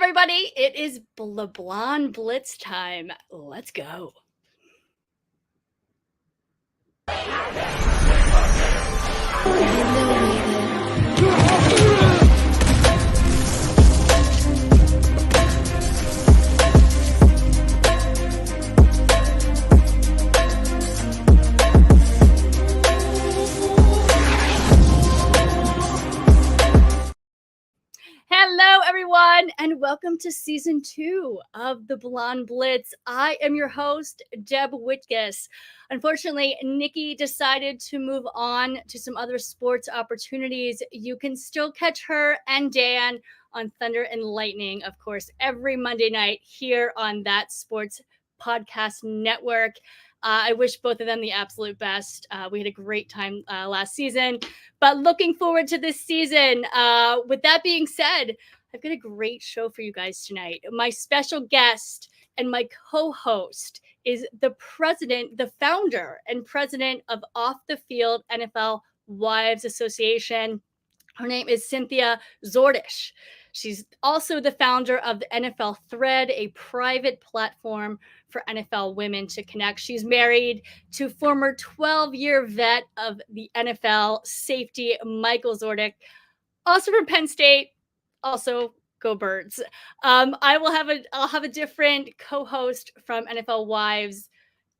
everybody. It is Blonde Blitz time. Let's go. Hello, everyone, and welcome to season 2 of the Blonde Blitz. I am your host, Deb Whitcas. Unfortunately, Nikki decided to move on to some other sports opportunities. You can still catch her and Dan on Thunder and Lightning, of course, every Monday night here on that sports podcast network. I wish both of them the absolute best. We had a great time last season, but looking forward to this season. With that being said, I've got a great show for you guys tonight. My special guest and my co-host is the founder and president of Off the Field NFL Wives Association. Her name is Cynthia Zordish. She's also the founder of the NFL Thread, a private platform for NFL women to connect. She's married to former 12-year vet of the NFL safety, Michael Zordish, also from Penn State, also go Birds. I'll have a different co-host from NFL Wives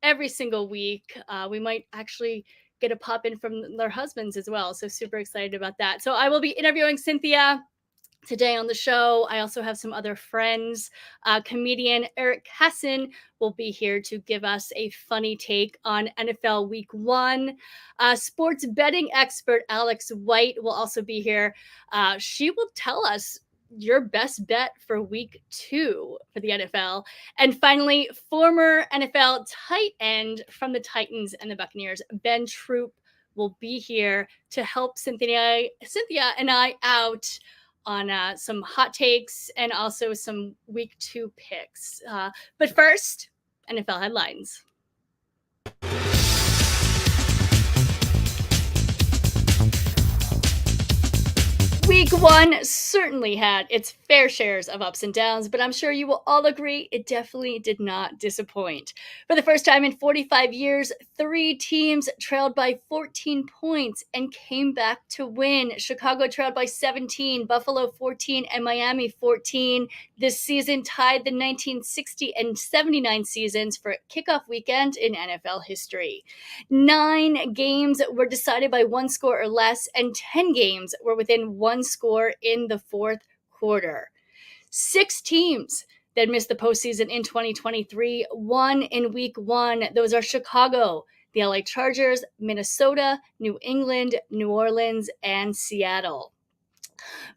every single week. We might actually get a pop in from their husbands as well. So super excited about that. So I will be interviewing Cynthia today on the show. I also have some other friends. Comedian Eric Hassan will be here to give us a funny take on NFL Week 1. Sports betting expert Alex White will also be here. She will tell us your best bet for Week 2 for the NFL. And finally, former NFL tight end from the Titans and the Buccaneers, Ben Troop, will be here to help Cynthia and I out on some hot takes and also some Week 2 picks. But first, NFL headlines. Week 1 certainly had its fair shares of ups and downs, but I'm sure you will all agree it definitely did not disappoint. For the first time in 45 years, 3 teams trailed by 14 points and came back to win. Chicago trailed by 17, Buffalo 14, and Miami 14. This season tied the 1960 and 79 seasons for kickoff weekend in NFL history. 9 games were decided by 1 score or less, and 10 games were within 1 score in the fourth quarter. 6 teams that missed the postseason in 2023 won in Week 1. Those are Chicago, the LA Chargers, Minnesota, New England, New Orleans, and Seattle.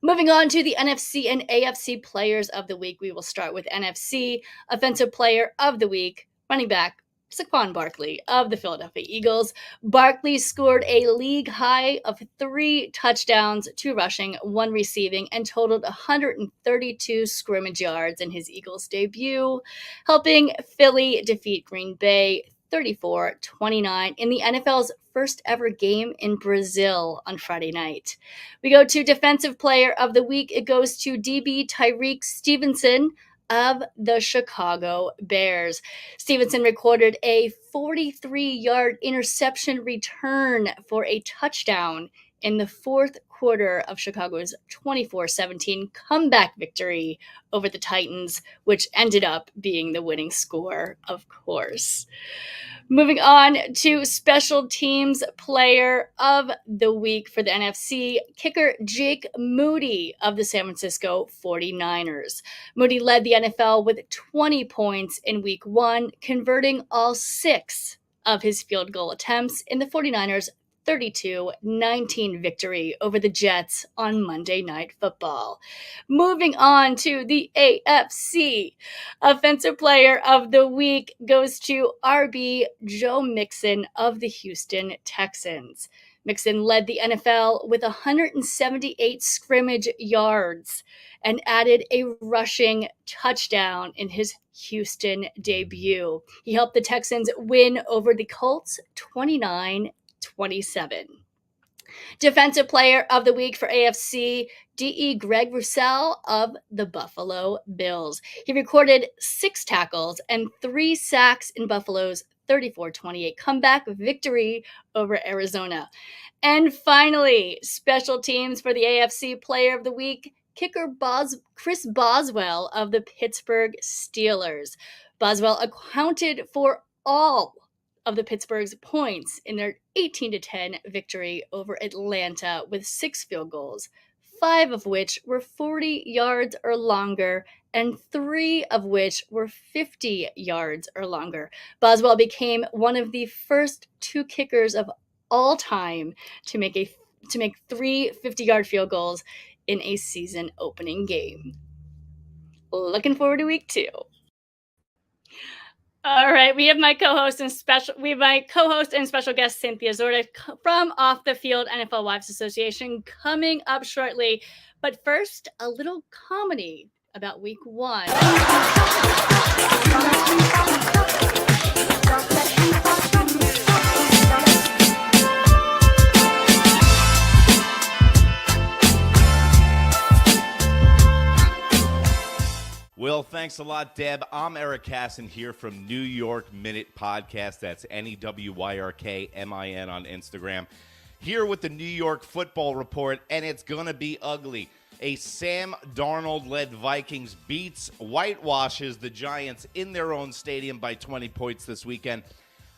Moving on to the NFC and AFC Players of the Week, we will start with NFC. Offensive Player of the Week, running back Saquon Barkley of the Philadelphia Eagles. Barkley scored a league high of 3 touchdowns, 2 rushing, 1 receiving, and totaled 132 scrimmage yards in his Eagles debut, helping Philly defeat Green Bay 34-29 in the NFL's first ever game in Brazil on Friday night. We go to Defensive Player of the Week. It goes to DB Tyreek Stevenson of the Chicago Bears. Stevenson recorded a 43-yard interception return for a touchdown in the fourth quarter of Chicago's 24-17 comeback victory over the Titans, which ended up being the winning score, of course. Moving on to Special Teams Player of the Week for the NFC, kicker Jake Moody of the San Francisco 49ers. Moody led the NFL with 20 points in Week 1, converting all 6 of his field goal attempts in the 49ers' 32-19 victory over the Jets on Monday Night Football. Moving on to the AFC. Offensive Player of the Week goes to RB Joe Mixon of the Houston Texans. Mixon led the NFL with 178 scrimmage yards and added a rushing touchdown in his Houston debut. He helped the Texans win over the Colts 29-27. Defensive Player of the Week for AFC, D.E. Greg Rousseau of the Buffalo Bills. He recorded 6 tackles and 3 sacks in Buffalo's 34-28 comeback victory over Arizona. And finally, special teams for the AFC Player of the Week, kicker Chris Boswell of the Pittsburgh Steelers. Boswell accounted for all of the Pittsburgh's points in their 18-10 victory over Atlanta with 6 field goals, 5 of which were 40 yards or longer, and 3 of which were 50 yards or longer. Boswell became one of the first 2 kickers of all time to make 3 50-yard field goals in a season-opening game. Looking forward to week 2. All right, we have my co-host and special guest Cynthia Zorda from Off the Field NFL Wives Association coming up shortly. But first, a little comedy about week 1. Well, thanks a lot, Deb. I'm Eric Casson here from New York Minute Podcast. That's NEWYRKMIN on Instagram. Here with the New York Football Report, and it's going to be ugly. A Sam Darnold-led Vikings whitewashes the Giants in their own stadium by 20 points this weekend.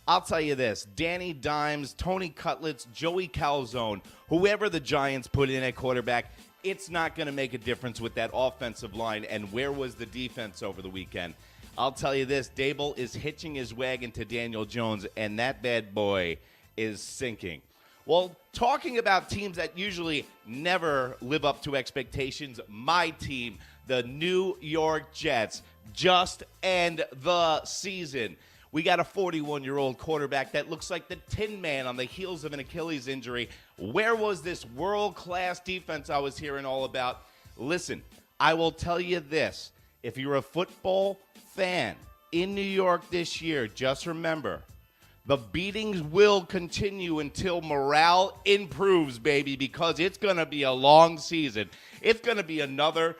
I'll tell you this, Danny Dimes, Tony Cutlets, Joey Calzone, whoever the Giants put in at quarterback, it's not going to make a difference with that offensive line. And where was the defense over the weekend? I'll tell you this, Dable is hitching his wagon to Daniel Jones, and that bad boy is sinking. Well, talking about teams that usually never live up to expectations, my team, the New York Jets, just end the season. We got a 41-year-old quarterback that looks like the Tin Man on the heels of an Achilles injury. Where was this world-class defense I was hearing all about? Listen, I will tell you this. If you're a football fan in New York this year, just remember, the beatings will continue until morale improves, baby, because it's going to be a long season. It's going to be another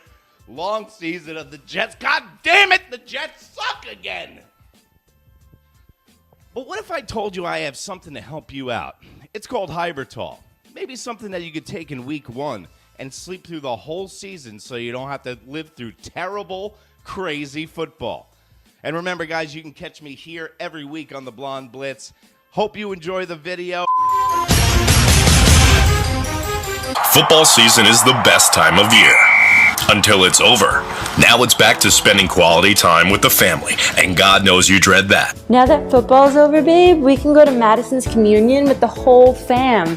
long season of the Jets. God damn it, the Jets suck again. But what if I told you I have something to help you out? It's called Hybertol. Maybe something that you could take in week 1 and sleep through the whole season so you don't have to live through terrible, crazy football. And remember, guys, you can catch me here every week on the Blonde Blitz. Hope you enjoy the video. Football season is the best time of year. Until it's over. Now it's back to spending quality time with the family, and God knows you dread that. Now that football's over, babe, we can go to Madison's communion with the whole fam.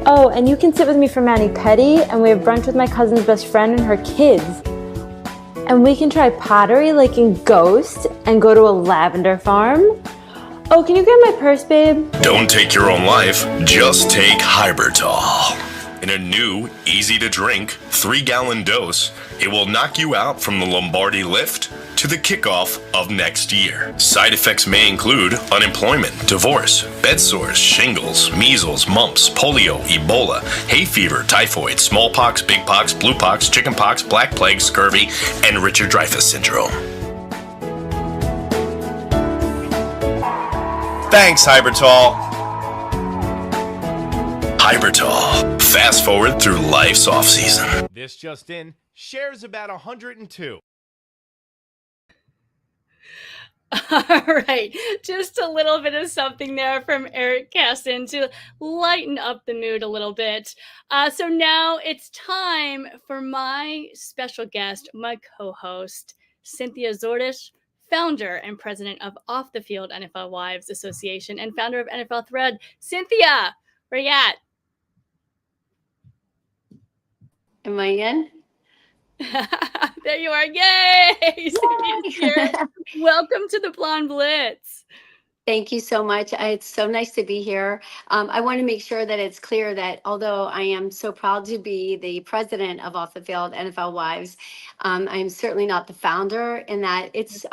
Oh, and you can sit with me for mani-pedi, and we have brunch with my cousin's best friend and her kids. And we can try pottery like in Ghost and go to a lavender farm. Oh, can you grab my purse, babe? Don't take your own life, just take Hybertol. In a new, easy-to-drink, 3-gallon dose, it will knock you out from the Lombardi lift to the kickoff of next year. Side effects may include unemployment, divorce, bed sores, shingles, measles, mumps, polio, Ebola, hay fever, typhoid, smallpox, big pox, blue pox, chicken pox, black plague, scurvy, and Richard Dreyfuss syndrome. Thanks, Hybertol. Hybertol. Fast forward through life's off-season. This just in, shares about 102. All right, just a little bit of something there from Eric Casson to lighten up the mood a little bit. So now it's time for my special guest, my co-host, Cynthia Zorda, founder and president of Off the Field NFL Wives Association and founder of NFL Thread. Cynthia, where you at? Am I in? There you are. Yay! Cynthia's here. Welcome to the Blonde Blitz. Thank you so much. It's so nice to be here. I want to make sure that it's clear that although I am so proud to be the president of Off the Field NFL Wives, I'm certainly not the founder in that it's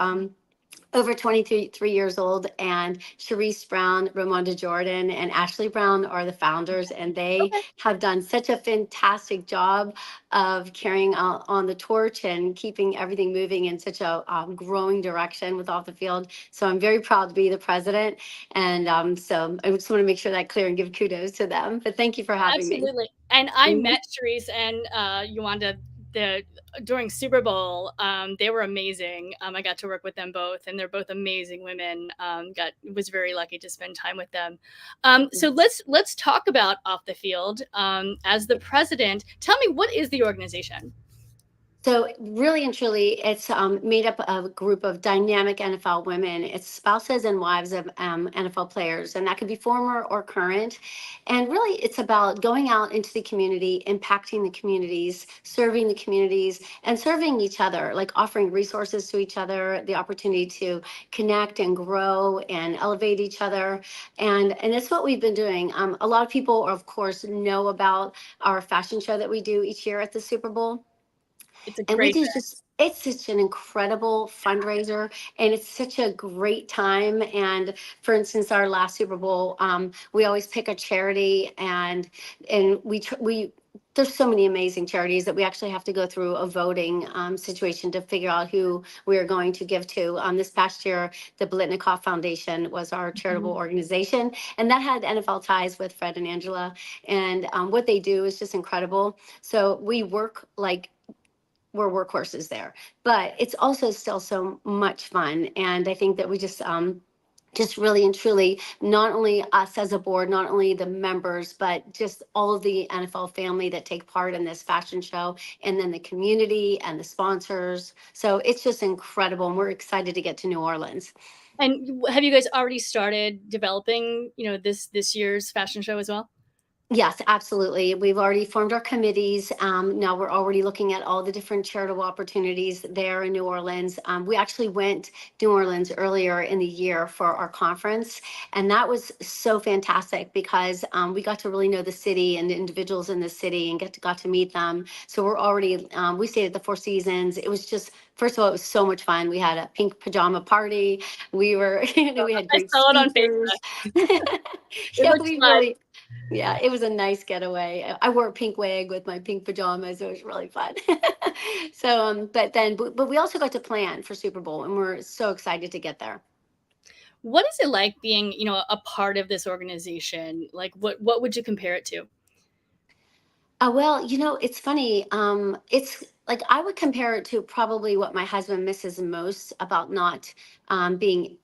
over 23 years old, and Sharice Brown, Ramonda Jordan, and Ashley Brown are the founders, and they Okay. have done such a fantastic job of carrying on the torch and keeping everything moving in such a growing direction with off the field. So I'm very proud to be the president, and so I just want to make sure that clear and give kudos to them. But thank you for having me. Absolutely. And I Mhm. met Sharice and Yolanda the during Super Bowl. They were amazing. I got to work with them both, and they're both amazing women. Got was very lucky to spend time with them. So let's talk about off the field. As the president, tell me, what is the organization? So really and truly, it's made up of a group of dynamic NFL women. It's spouses and wives of NFL players, and that could be former or current. And really, it's about going out into the community, impacting the communities, serving the communities, and serving each other, like offering resources to each other, the opportunity to connect and grow and elevate each other. And that's what we've been doing. A lot of people, of course, know about our fashion show that we do each year at the Super Bowl, It's a and we great. do just, it's such an incredible fundraiser, and it's such a great time. And for instance, our last Super Bowl, we always pick a charity, and we there's so many amazing charities that we actually have to go through a voting situation to figure out who we are going to give to. This past year, the Blitnikoff Foundation was our charitable organization, and that had NFL ties with Fred and Angela. And what they do is just incredible. So we work like we're workhorses there, but it's also still so much fun. And I think that we just really and truly, not only us as a board, not only the members, but just all of the NFL family that take part in this fashion show, and then the community and the sponsors. So it's just incredible, and we're excited to get to New Orleans. And have you guys already started developing, this year's fashion show as well? Yes, absolutely. We've already formed our committees. Now we're already looking at all the different charitable opportunities there in New Orleans. We actually went to New Orleans earlier in the year for our conference, and that was so fantastic because we got to really know the city and the individuals in the city and got to meet them. So we're already we stayed at the Four Seasons. It was just, first of all, it was so much fun. We had a pink pajama party. We were we had I great saw it on speakers. Facebook. It Yeah, looks we fun. really, yeah, it was a nice getaway. I wore a pink wig with my pink pajamas. It was really fun. So, but we also got to plan for Super Bowl, and we're so excited to get there. What is it like being, a part of this organization? Like, what would you compare it to? Well, it's funny. It's like I would compare it to probably what my husband misses most about not being,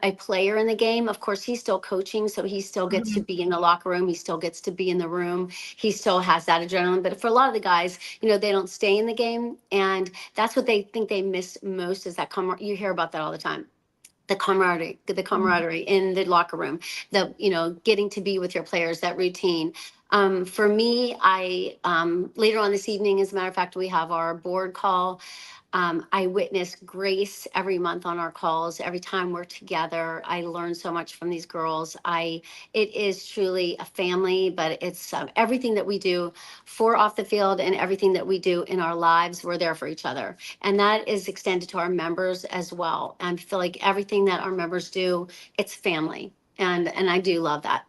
a player in the game. Of course, he's still coaching, so he still gets to Mhm. be in the locker room. He still gets to be in the room. He still has that adrenaline. But for a lot of the guys, they don't stay in the game, and that's what they think they miss most is that you hear about that all the time, the camaraderie in the locker room, the getting to be with your players, that routine. For me, I later on this evening, as a matter of fact, we have our board call. I witness grace every month on our calls. Every time we're together, I learn so much from these girls. It is truly a family, but it's everything that we do for off the field and everything that we do in our lives. We're there for each other, and that is extended to our members as well. And I feel like everything that our members do, it's family, and I do love that.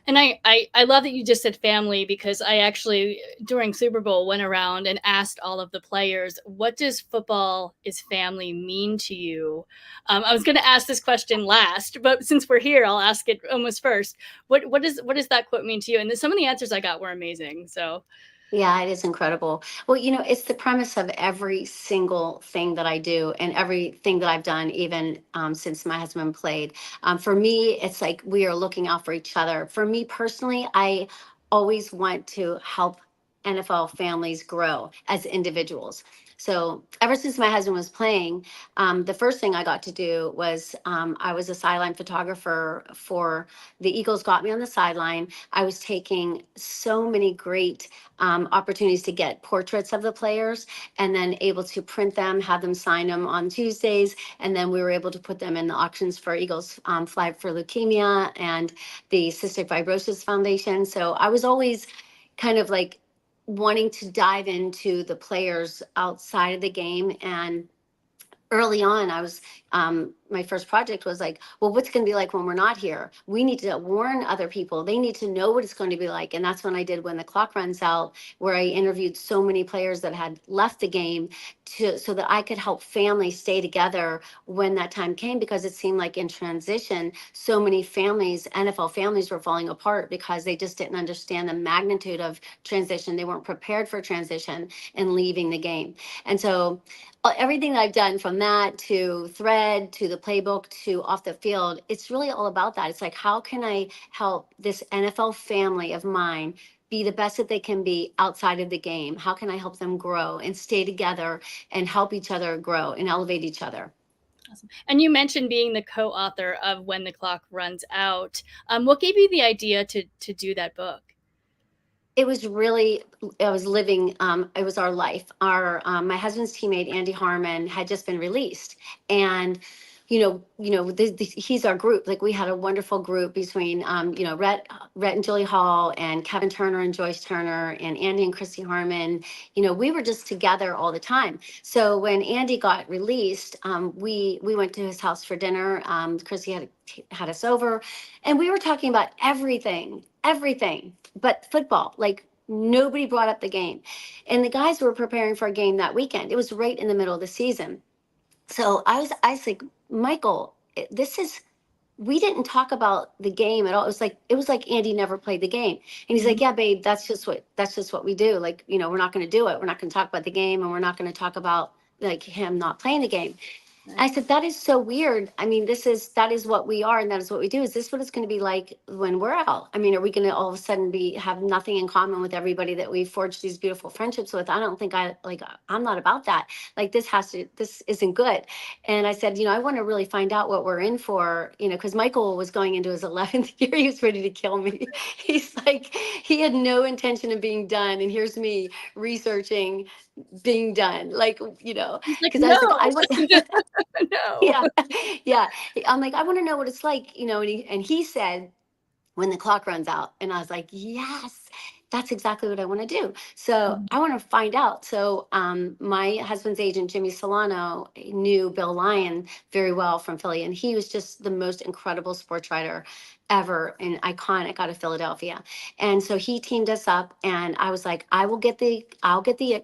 And I love that you just said family, because I actually, during Super Bowl, went around and asked all of the players, what does football is family mean to you? I was going to ask this question last, but since we're here, I'll ask it almost first. What does that quote mean to you? And some of the answers I got were amazing. So Yeah, it is incredible. Well, it's the premise of every single thing that I do and everything that I've done, even since my husband played. For me, it's like we are looking out for each other. For me personally, I always want to help NFL families grow as individuals. So ever since my husband was playing, the first thing I got to do was I was a sideline photographer for the Eagles. Got me on the sideline. I was taking so many great opportunities to get portraits of the players, and then able to print them, have them sign them on Tuesdays. And then we were able to put them in the auctions for Eagles Flag for Leukemia and the Cystic Fibrosis Foundation. So I was always kind of like wanting to dive into the players outside of the game, and early on, I was, my first project was like, well, what's going to be like when we're not here? We need to warn other people. They need to know what it's going to be like. And that's when I did When the Clock Runs Out, where I interviewed so many players that had left the game so that I could help families stay together when that time came, because it seemed like in transition, so many families, NFL families, were falling apart because they just didn't understand the magnitude of transition. They weren't prepared for transition and leaving the game. And so everything that I've done, from that to Thread to the playbook to off the field, it's really all about that. It's like, how can I help this NFL family of mine be the best that they can be outside of the game? How can I help them grow and stay together and help each other grow and elevate each other? Awesome. And you mentioned being the co-author of When the Clock Runs Out. What gave you the idea to do that book? It was really, I was living, it was our life. My husband's teammate, Andy Harmon, had just been released. And, he's our group. Like, we had a wonderful group between, Rhett and Julie Hall, and Kevin Turner and Joyce Turner, and Andy and Chrissy Harmon. We were just together all the time. So when Andy got released, we went to his house for dinner. Chrissy had us over, and we were talking about everything but football. Like, nobody brought up the game. And the guys were preparing for a game that weekend. It was right in the middle of the season. So I was like, Michael, we didn't talk about the game at all. It was like Andy never played the game. And he's like, yeah, babe, that's just what we do. Like, we're not going to do it. We're not going to talk about the game, and we're not going to talk about like him not playing the game. I said, that is so weird. I mean, that is what we are, and that is what we do. Is this what it's going to be like when we're out? I mean, are we going to all of a sudden have nothing in common with everybody that we forged these beautiful friendships with? I don't think I'm not about that. Like, this isn't good. And I said, I want to really find out what we're in for, because Michael was going into his 11th year. He was ready to kill me. He's like, he had no intention of being done. And here's me researching being done. Like, He's like, because I no, was like, I want. no. Yeah, yeah. I'm like, I want to know what it's like, and he said, When the Clock Runs Out. And I was like, yes, that's exactly what I want to do. So I want to find out. So my husband's agent, Jimmy Solano, knew Bill Lyon very well from Philly. And he was just the most incredible sports writer ever, and iconic, out of Philadelphia. And so he teamed us up, and I was like, I'll get the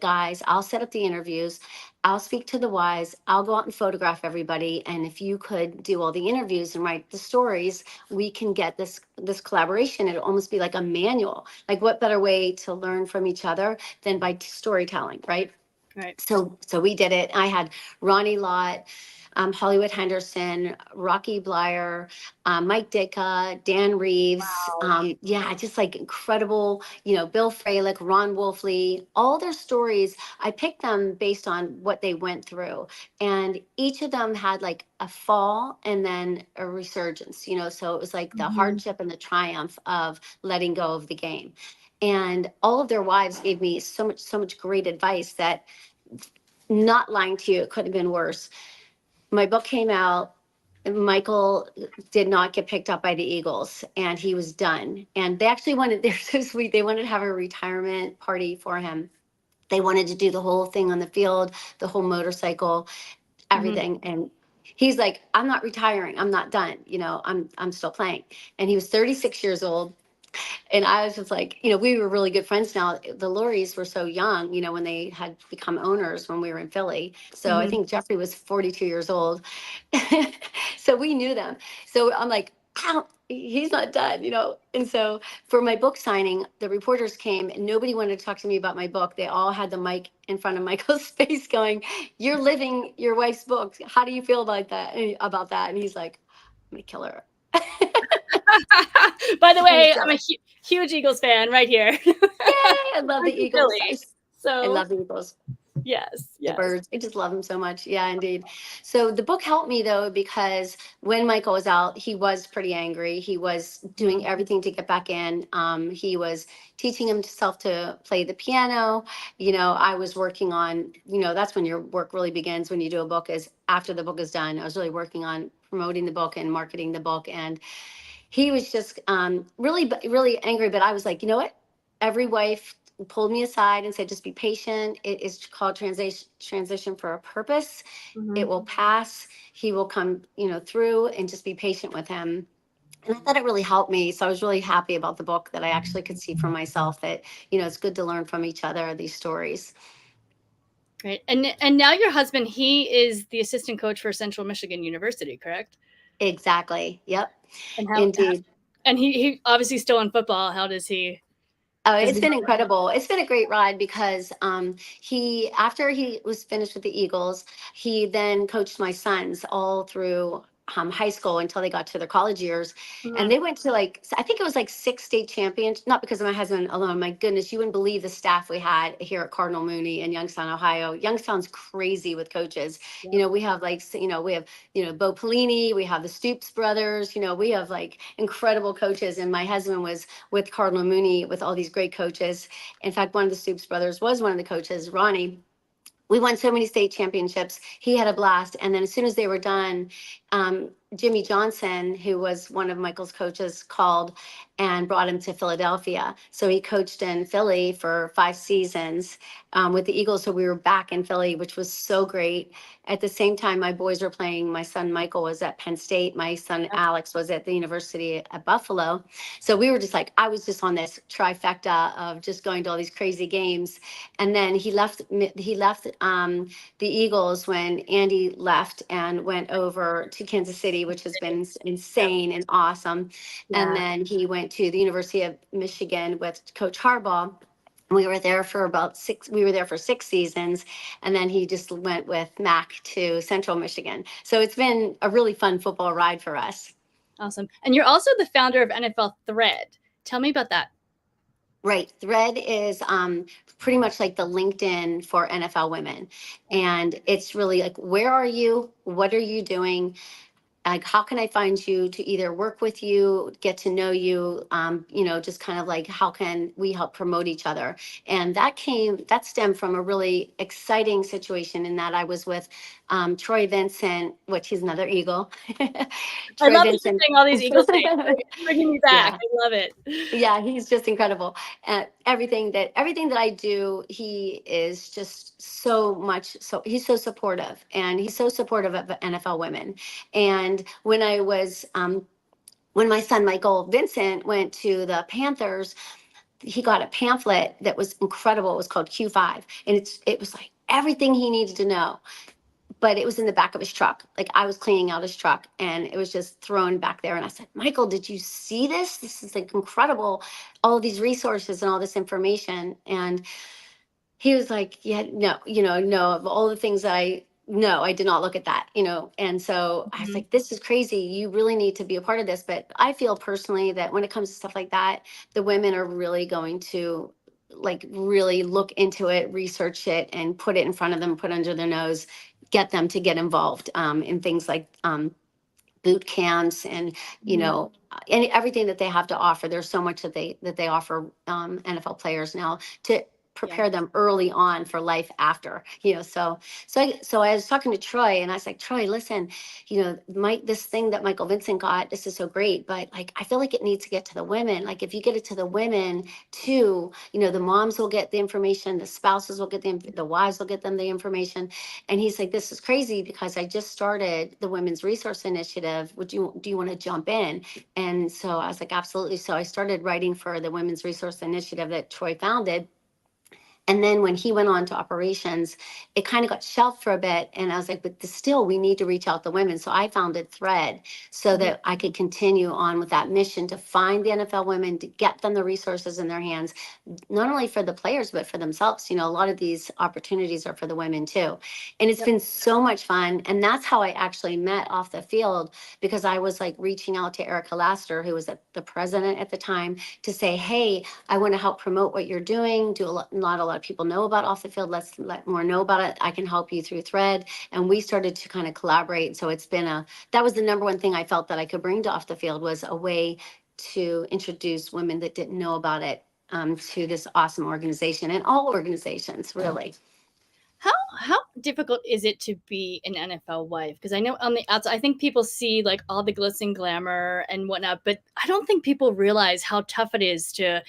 guys, I'll set up the interviews, I'll speak to the wise, I'll go out and photograph everybody. And if you could do all the interviews and write the stories, we can get this collaboration. It'll almost be like a manual. Like, what better way to learn from each other than by storytelling, right? Right. So we did it. I had Ronnie Lott, Hollywood Henderson, Rocky Blyer, Mike Ditka, Dan Reeves. Yeah, just like incredible, Bill Fralick, Ron Wolfley, all their stories. I picked them based on what they went through. And each of them had like a fall and then a resurgence, so it was like the hardship and the triumph of letting go of the game. And all of their wives gave me so much great advice that, not lying to you, it could have been worse. My book came out. Michael did not get picked up by the Eagles, and he was done. And they actually they're so sweet. They wanted to have a retirement party for him. They wanted to do the whole thing on the field, the whole motorcycle, everything. And he's like, I'm not retiring. I'm not done. I'm still playing. And he was 36 years old. And I was just like, we were really good friends now. The Lauries were so young, when they had become owners when we were in Philly. So I think Jeffrey was 42 years old. So we knew them. So I'm like, he's not done, And so for my book signing, the reporters came and nobody wanted to talk to me about my book. They all had the mic in front of Michael's face going, you're living your wife's book. How do you feel about that? And he's like, I'm going to kill her. By the way, I'm a huge Eagles fan right here. Yay! I love the Eagles. I love the Eagles. Yes. The Birds. I just love them so much. Yeah, indeed. So the book helped me, though, because when Michael was out, he was pretty angry. He was doing everything to get back in. He was teaching himself to play the piano. I was working on, that's when your work really begins when you do a book, is after the book is done. I was really working on promoting the book and marketing the book. And he was just really, really angry. But I was like, you know what? Every wife pulled me aside and said, just be patient. It is called transition for a purpose. It will pass. He will come, through, and just be patient with him. And I thought it really helped me. So I was really happy about the book, that I actually could see for myself that, it's good to learn from each other, these stories. Great. And now your husband, he is the assistant coach for Central Michigan University, correct? Exactly. Yep. And Indeed. and he obviously still in football. How does he? Oh, it's been incredible. It's been a great ride because after he was finished with the Eagles, he then coached my sons all through high school until they got to their college years. And they went to I think it was 6 state champions, not because of my husband alone. My goodness, you wouldn't believe the staff we had here at Cardinal Mooney in Youngstown, Ohio. Youngstown's crazy with coaches. Yeah. We have Bo Pelini, we have the Stoops brothers, we have incredible coaches. And my husband was with Cardinal Mooney with all these great coaches. In fact, one of the Stoops brothers was one of the coaches, Ronnie. We won so many state championships. He had a blast. And then as soon as they were done, Jimmy Johnson, who was one of Michael's coaches, called and brought him to Philadelphia. So he coached in Philly for 5 seasons with the Eagles. So we were back in Philly, which was so great. At the same time, my boys were playing. My son Michael was at Penn State. My son Alex was at the University at Buffalo. So we were just I was just on this trifecta of just going to all these crazy games. And then he left the Eagles when Andy left and went over to Kansas City, which has been insane and awesome. Yeah. And then he went to the University of Michigan with Coach Harbaugh. We were there for we were there for 6 seasons. And then he just went with Mac to Central Michigan. So it's been a really fun football ride for us. Awesome. And you're also the founder of NFL Thread. Tell me about that. Right. Thread is pretty much like the LinkedIn for NFL women. And it's really where are you? What are you doing? How can I find you to either work with you, get to know you, just kind of how can we help promote each other? And that stemmed from a really exciting situation in that I was with Troy Vincent, which he's another Eagle. I love saying all these Eagles names. Bringing me back. Yeah. I love it. Yeah, he's just incredible. Everything that I do, he is just he's so supportive, and he's so supportive of NFL women. And when when my son Michael Vincent went to the Panthers, he got a pamphlet that was incredible. It was called Q5, and it was everything he needed to know. But it was in the back of his truck. I was cleaning out his truck, and it was just thrown back there. And I said, Michael, did you see this? This is incredible. All of these resources and all this information. And he was like, yeah, no, no, of all the things that I did not look at that, And so I was like, this is crazy. You really need to be a part of this. But I feel personally that when it comes to stuff like that, the women are really going to really look into it, research it, and put it in front of them, put under their nose, get them to get involved in things like boot camps and and everything that they have to offer. There's so much that they offer NFL players now to prepare them early on for life after, so I was talking to Troy, and I was like, Troy, listen, this thing that Michael Vincent got, this is so great, but I feel like it needs to get to the women. If you get it to the women too, the moms will get the information, the spouses will get the wives will get them the information. And he's like, this is crazy because I just started the Women's Resource Initiative. Do you want to jump in? And so I was like, absolutely. So I started writing for the Women's Resource Initiative that Troy founded. And then when he went on to operations, it kind of got shelved for a bit. And I was like, but still, we need to reach out to women. So I founded Thread so that I could continue on with that mission to find the NFL women, to get them the resources in their hands, not only for the players, but for themselves. A lot of these opportunities are for the women too. And it's been so much fun. And that's how I actually met off the field, because I was reaching out to Erica Laster, who was the president at the time, to say, hey, I want to help promote what you're doing. Not a lot of people know about off the field. Let's let more know about it. I can help you through Thread. And we started to kind of collaborate. So that was the number one thing I felt that I could bring to off the field, was a way to introduce women that didn't know about it to this awesome organization, and all organizations really. How difficult is it to be an NFL wife? Because I know on the outside, I think people see like all the glitz and glamour and whatnot, but I don't think people realize how tough it is to,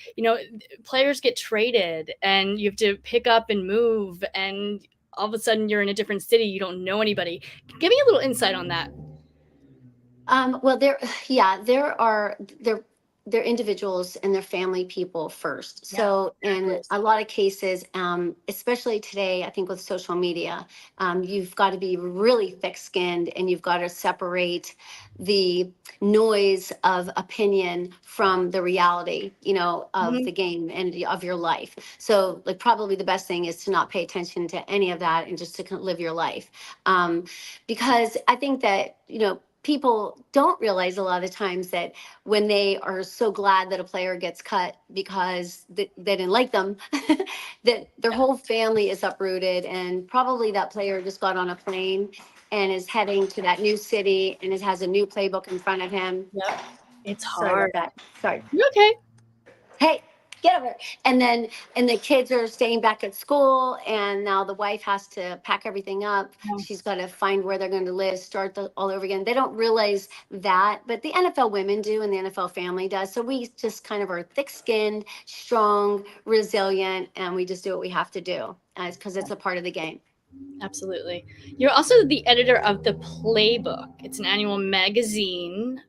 players get traded and you have to pick up and move, and all of a sudden you're in a different city, you don't know anybody. Give me a little insight on that. Well, they're individuals and they're family people first. Yeah, So in exactly. a lot of cases, especially today, I think with social media, you've got to be really thick-skinned and you've got to separate the noise of opinion from the reality, of Mhm. the game and of your life. So like probably the best thing is to not pay attention to any of that and just to kind of live your life. Because I think that, people don't realize a lot of times that when they are so glad that a player gets cut because they didn't like them, that their Yeah. whole family is uprooted, and probably that player just got on a plane and is heading to that new city and it has a new playbook in front of him. Yep. It's Sorry about hard. that. Sorry. You okay? Hey, get over here. And the kids are staying back at school, and now the wife has to pack everything up. Yeah. She's got to find where they're going to live, start all over again. They don't realize that, but the NFL women do, and the NFL family does. So we just kind of are thick-skinned, strong, resilient, and we just do what we have to do because it's a part of the game. Absolutely. You're also the editor of The Playbook. It's an annual magazine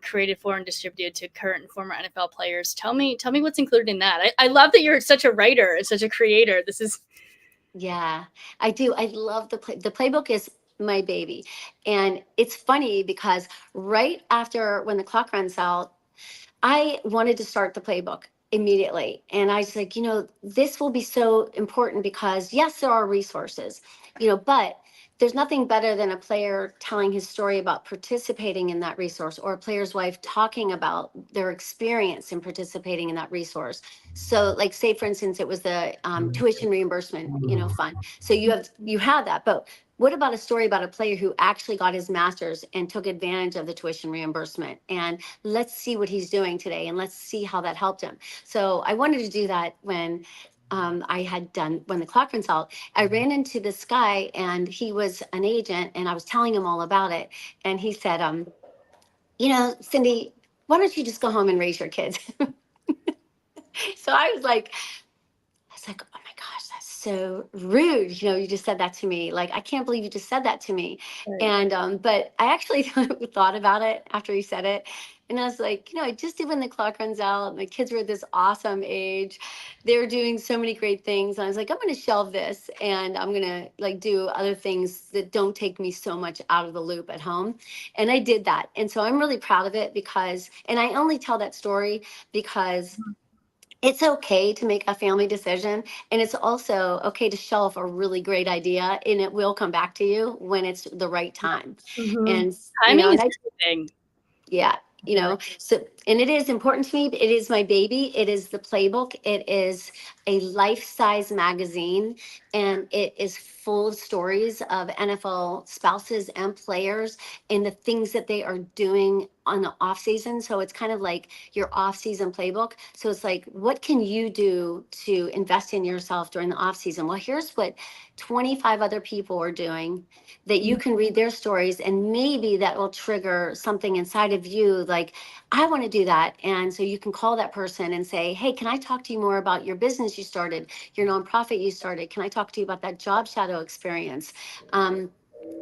created for and distributed to current and former NFL players. Tell me what's included in that. I love that you're such a writer and such a creator. This is Yeah, I do. I love the playbook is my baby. And it's funny because right after when the clock runs out, I wanted to start the playbook immediately. And I was like, this will be so important because yes, there are resources, but there's nothing better than a player telling his story about participating in that resource, or a player's wife talking about their experience in participating in that resource. So like say for instance, it was the tuition reimbursement, fund. So you have that, but what about a story about a player who actually got his master's and took advantage of the tuition reimbursement? And let's see what he's doing today and let's see how that helped him. So I wanted to do that when when the clock runs out. I ran into this guy and he was an agent and I was telling him all about it. And he said, Cindy, why don't you just go home and raise your kids? So I was like, oh my gosh, that's so rude. You just said that to me. Like, I can't believe you just said that to me. right. And, but I actually thought about it after he said it. And I was like, I just did when the clock runs out. My kids were at this awesome age. They were doing so many great things. And I was like, I'm going to shelve this and I'm going to like do other things that don't take me so much out of the loop at home. And I did that. And so I'm really proud of it and I only tell that story because it's okay to make a family decision, and it's also okay to shelf a really great idea, and it will come back to you when it's the right time. Mm-hmm. And Timing is and I everything. yeah, I feel like. so, and it is important to me. It is my baby. It is the playbook. It is a life-size magazine, and it is full of stories of NFL spouses and players and the things that they are doing on the off season. So it's kind of like your off season playbook. So it's like, what can you do to invest in yourself during the off season? Well, here's what 25 other people are doing that you can read their stories, and maybe that will trigger something inside of you like, I want to do that. And so you can call that person and say, hey, can I talk to you more about your business you started, your nonprofit you started? Can I talk to you about that job shadow experience?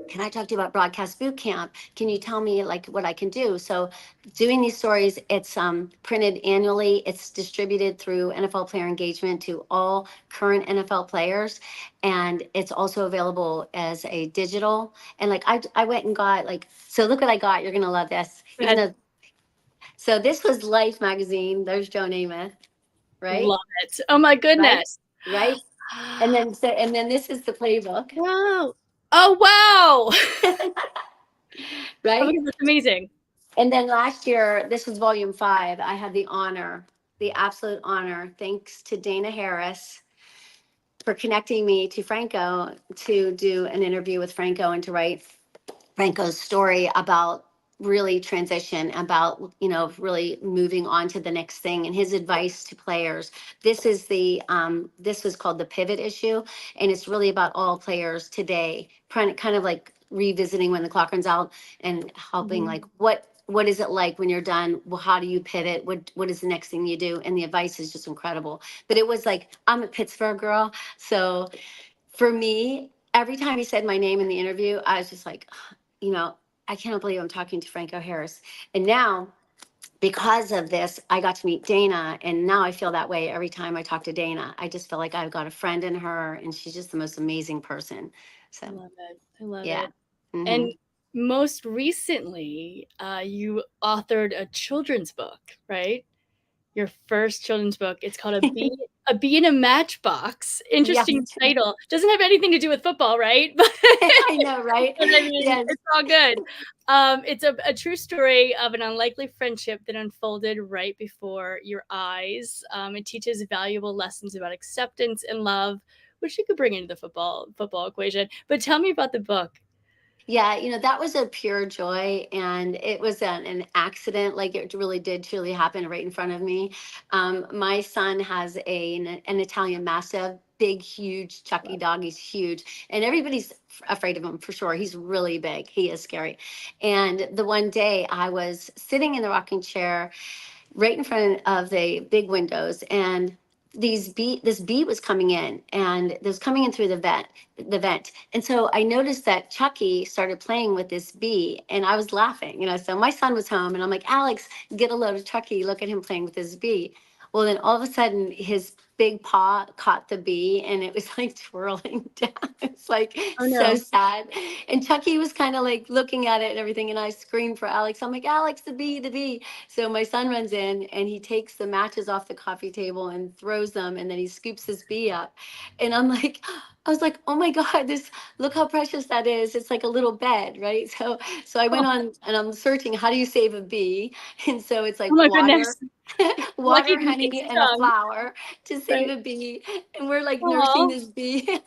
Can I talk to you about broadcast boot camp? Can you tell me like what I can do? So doing these stories, it's printed annually. It's distributed through NFL Player Engagement to all current NFL players. And it's also available as a digital. And like I went and got so look what I got. You're going to love this. Go Even ahead. though, so this was Life magazine. There's Joe Namath, right? Love it. Oh my Right? goodness. Right? And then this is the playbook. Wow. Oh wow. Oh my Right? goodness, that's amazing. And then last year, this was volume 5. I had the absolute honor, thanks to Dana Harris for connecting me to Franco to do an interview with Franco and to write Franco's story about really transition about, really moving on to the next thing. And his advice to players, this was called the pivot issue. And it's really about all players today, kind of like revisiting when the clock runs out and helping Mhm. like what is it like when you're done? Well, how do you pivot? What is the next thing you do? And the advice is just incredible. But it was like, I'm a Pittsburgh girl. So for me, every time he said my name in the interview, I was just like, you know, I cannot believe I'm talking to Franco Harris. And now, because of this, I got to meet Dana. And now I feel that way every time I talk to Dana. I just feel like I've got a friend in her and she's just the most amazing person. I So, love it. I love yeah. it. Hmm. And most recently, you authored a children's book, right? Your first children's book. It's called A Bee in a Matchbox. Yes. Interesting title. Doesn't have anything to do with football, right? I know, right? But I mean, Yes. it's all good. It's a true story of an unlikely friendship that unfolded right before your eyes. It teaches valuable lessons about acceptance and love, which you could bring into the football equation. But tell me about the book. Yeah, that was a pure joy, and it was an accident. Like it really did truly happen right in front of me. My son has an Italian Mastiff, big, huge Chucky dog. He's huge, and everybody's afraid of him for sure. He's really big. He is scary. And the one day I was sitting in the rocking chair right in front of the big windows, and this bee was coming in, and it was coming in through the vent. And so I noticed that Chucky started playing with this bee, and I was laughing, so my son was home and I'm like, Alex, get a load of Chucky, look at him playing with this bee. Well, then all of a sudden his big paw caught the bee and it was like twirling down. It's like Oh so no. sad. And Chucky was kind of like looking at it and everything, and I screamed for Alex. I'm like, Alex, the bee. So my son runs in and he takes the matches off the coffee table and throws them, and then he scoops his bee up. And I was like, oh my God, look how precious that is. It's like a little bed, right? So I went Oh, on and I'm searching, how do you save a bee? And so it's oh like my water, goodness. Lucky it water, didn't get honey, and a stung. flower to save Right. a bee. And we're like nursing Oh, this bee.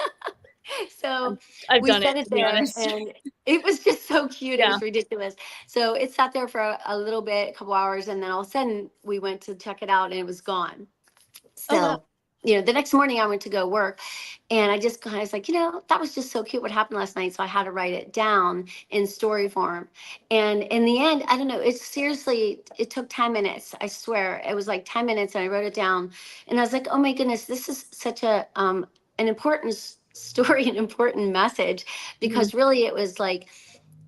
So I've we done it, set it to be there, honest. and it was just so cute. It Yeah. was ridiculous. So it sat there for a little bit, a couple hours, and then all of a sudden we went to check it out and it was gone. Oh wow. So, the next morning I went to go work, and I just kind of was like, that was just so cute what happened last night. So I had to write it down in story form. And in the end, I don't know, it took 10 minutes. I swear it was like 10 minutes, and I wrote it down, and I was like, oh my goodness, this is such an important story, an important message, Mhm. because really it was like,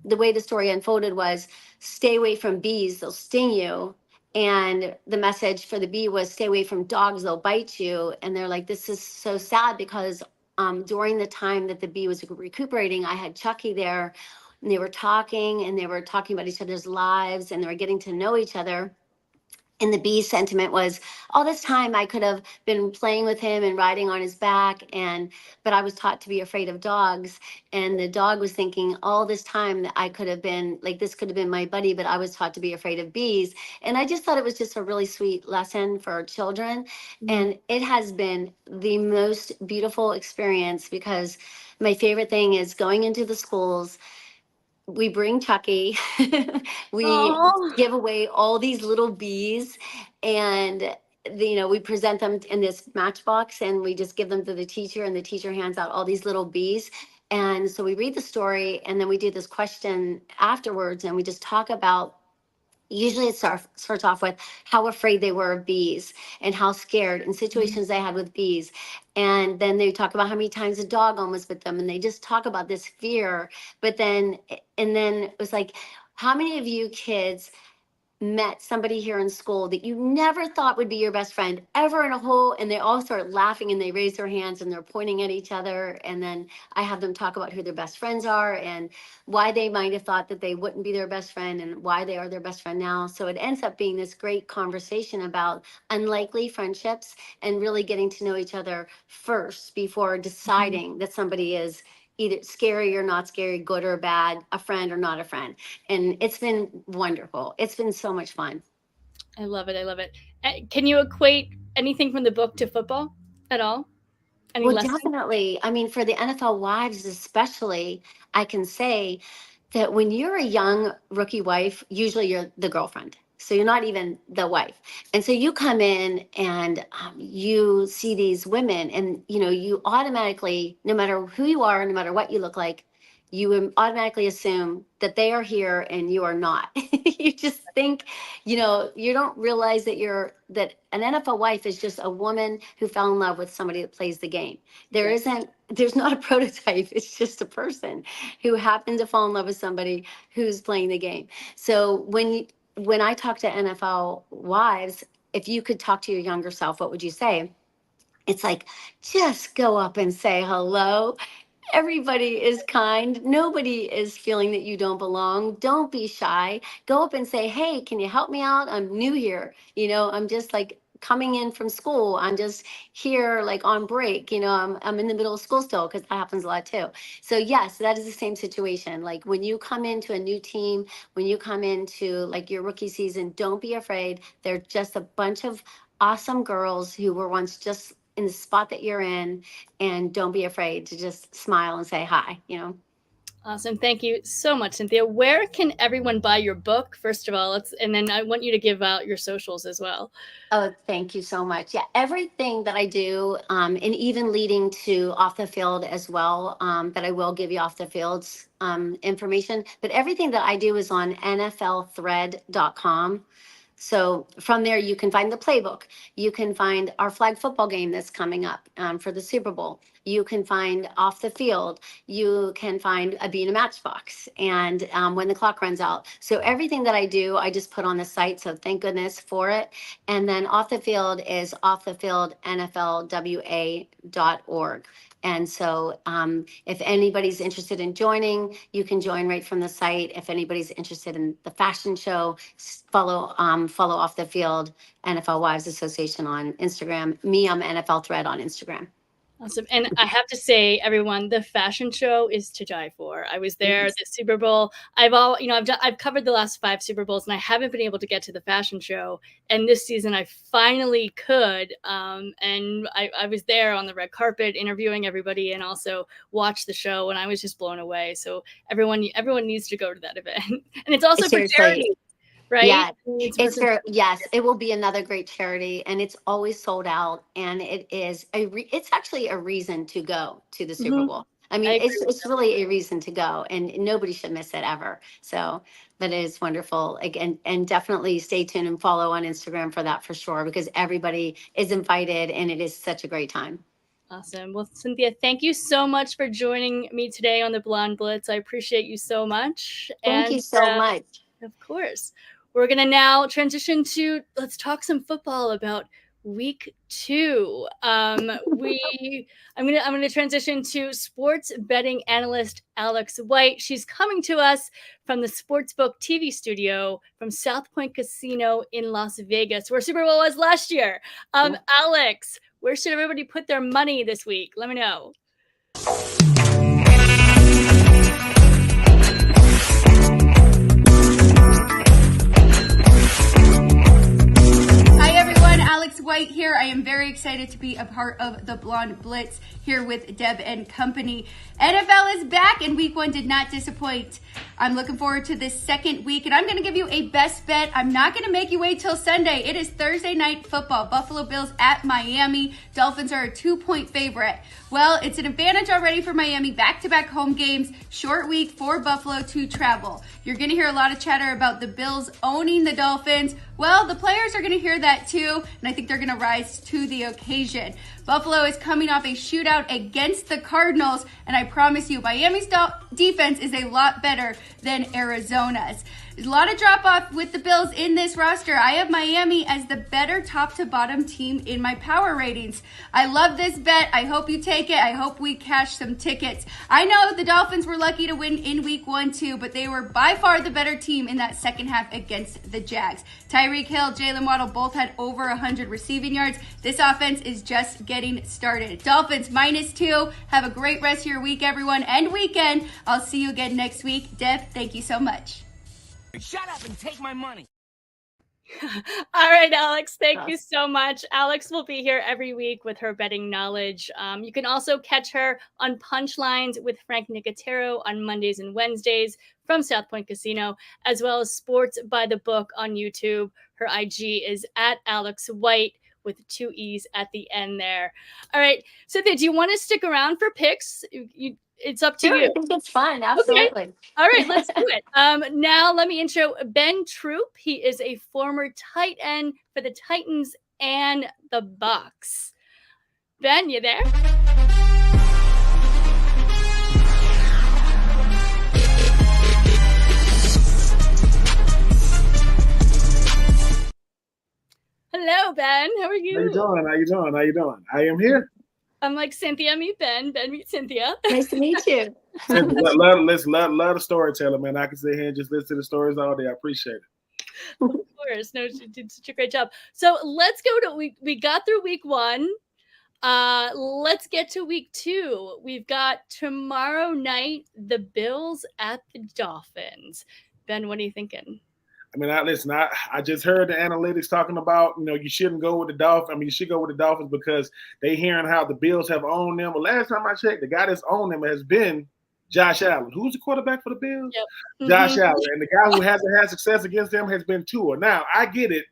the way the story unfolded was, stay away from bees, they'll sting you. And the message for the bee was, stay away from dogs, they'll bite you. And they're like, this is so sad, because during the time that the bee was recuperating, I had Chucky there, and they were talking about each other's lives, and they were getting to know each other. And the bee sentiment was, all this time I could have been playing with him and riding on his back, but I was taught to be afraid of dogs. And the dog was thinking, all this time that I could have been like, this could have been my buddy, but I was taught to be afraid of bees. And I just thought it was just a really sweet lesson for our children. Mhm. And it has been the most beautiful experience, because my favorite thing is going into the schools. We bring Chucky. We Oh. give away all these little bees, and we present them in this matchbox, and we just give them to the teacher, and the teacher hands out all these little bees. And so we read the story, and then we do this question afterwards, and we just talk about, usually it starts off with how afraid they were of bees and how scared and Mhm. situations they had with bees. And then they talk about how many times a dog almost bit them, and they just talk about this fear. And then it was like, how many of you kids met somebody here in school that you never thought would be your best friend ever in a whole, and they all start laughing and they raise their hands and they're pointing at each other, and then I have them talk about who their best friends are and why they might have thought that they wouldn't be their best friend and why they are their best friend now. So it ends up being this great conversation about unlikely friendships and really getting to know each other first before Mhm. deciding that somebody is either scary or not scary, good or bad, a friend or not a friend. And it's been wonderful. It's been so much fun. I love it. I love it. Can you equate anything from the book to football at all? Any Well, lesson? definitely. I mean, for the NFL wives especially, I can say that when you're a young rookie wife, usually you're the girlfriend. So you're not even the wife. And so you come in and you see these women and, you automatically, no matter who you are, no matter what you look like, you automatically assume that they are here and you are not. You just think, you don't realize that an NFL wife is just a woman who fell in love with somebody that plays the game. There's not a prototype. It's just a person who happened to fall in love with somebody who's playing the game. So when I talk to NFL wives, if you could talk to your younger self, what would you say? It's like, just go up and say hello. Everybody is kind. Nobody is feeling that you don't belong. Don't be shy. Go up and say, hey, can you help me out? I'm new here. I'm just like coming in from school. I'm just here like on break. I'm in the middle of school still, because that happens a lot too. So yes, that is the same situation. Like when you come into a new team, when you come into like your rookie season, don't be afraid. They're just a bunch of awesome girls who were once just in the spot that you're in, and don't be afraid to just smile and say hi. Awesome. Thank you so much, Cynthia. Where can everyone buy your book, first of all? And then I want you to give out your socials as well. Oh, thank you so much. Yeah, everything that I do, and even leading to off the field as well, that I will give you off the fields information, but everything that I do is on nflthread.com. So from there, you can find the playbook. You can find our flag football game that's coming up for the Super Bowl. You can find off the field. You can find a being a matchbox and when the clock runs out. So everything that I do, I just put on the site. So thank goodness for it. And then off the field is offthefieldnflwa.org. And so if anybody's interested in joining, you can join right from the site. If anybody's interested in the fashion show, follow Off the Field NFL Wives Association on Instagram. Me, I'm NFL Thread on Instagram. Awesome. And I have to say, everyone, the fashion show is to die for. I was there at the Super Bowl. I've covered the last 5 Super Bowls, and I haven't been able to get to the fashion show. And this season, I finally could. And I was there on the red carpet interviewing everybody, and also watched the show, and I was just blown away. So everyone needs to go to that event, and it's also for charity. Right? Yeah, yes, it will be another great charity, and it's always sold out, and it's actually a reason to go to the Super Bowl. I mean, it's really a reason to go, and nobody should miss it ever. So, but it is wonderful. Again, and definitely stay tuned and follow on Instagram for that for sure, because everybody is invited, and it is such a great time. Awesome. Well, Cynthia, thank you so much for joining me today on the Blonde Blitz. I appreciate you so much. Thank you so much. Of course. We're going to now transition to, let's talk some football about week 2. I'm going to transition to sports betting analyst Alex White. She's coming to us from the Sportsbook TV studio from South Point Casino in Las Vegas, where Super Bowl was last year. Alex, where should everybody put their money this week? Let me know. Alex White here. I am very excited to be a part of the Blonde Blitz here with Deb and company. NFL is back and week 1 did not disappoint. I'm looking forward to this second week, and I'm going to give you a best bet. I'm not going to make you wait till Sunday. It is Thursday night football. Buffalo Bills at Miami. Dolphins are a 2-point favorite. Well, it's an advantage already for Miami. Back-to-back home games. Short week for Buffalo to travel. You're going to hear a lot of chatter about the Bills owning the Dolphins. Well, the players are going to hear that too, and I think they're going to rise to the occasion. Buffalo is coming off a shootout against the Cardinals, and I promise you, Miami's defense is a lot better than Arizona's. There's a lot of drop-off with the Bills in this roster. I have Miami as the better top-to-bottom team in my power ratings. I love this bet. I hope you take it. I hope we cash some tickets. I know the Dolphins were lucky to win in week 1 too, but they were by far the better team in that second half against the Jags. Tyreek Hill, Jalen Waddle both had over 100 receiving yards. This offense is just getting started. Dolphins -2. Have a great rest of your week, everyone, and weekend. I'll see you again next week. Deb, thank you so much. Shut up and take my money. All right, Alex, thank you so much. Alex will be here every week with her betting knowledge. You can also catch her on Punchlines with Frank Nicotero on Mondays and Wednesdays from South Point Casino, as well as Sports by the Book on YouTube. Her IG is at Alex White with 2 E's at the end there. All right, Cynthia, do you want to stick around for picks? It's up to Sure, you. I think it's fun. Absolutely. Okay. All right, let's do it. Now let me intro Ben Troop. He is a former tight end for the Titans and the Bucks. Ben, you there? Hello, Ben. How are you? How you doing? How you doing? How you doing? I am here. I'm like Cynthia, meet Ben. Ben, meet Cynthia. Nice to meet you. love the storyteller, man. I can sit here and just listen to the stories all day. I appreciate it. Of course. No, she did such a great job. So let's go to we got through week 1. Let's get to week 2. We've got tomorrow night the Bills at the Dolphins. Ben, what are you thinking? I mean, I just heard the analytics talking about, you shouldn't go with the Dolphins. I mean, you should go with the Dolphins because they hearing how the Bills have owned them. But last time I checked, the guy that's owned them has been Josh Allen. Who's the quarterback for the Bills? Yep. Josh Allen. And the guy who hasn't had success against them has been Tua. Now, I get it.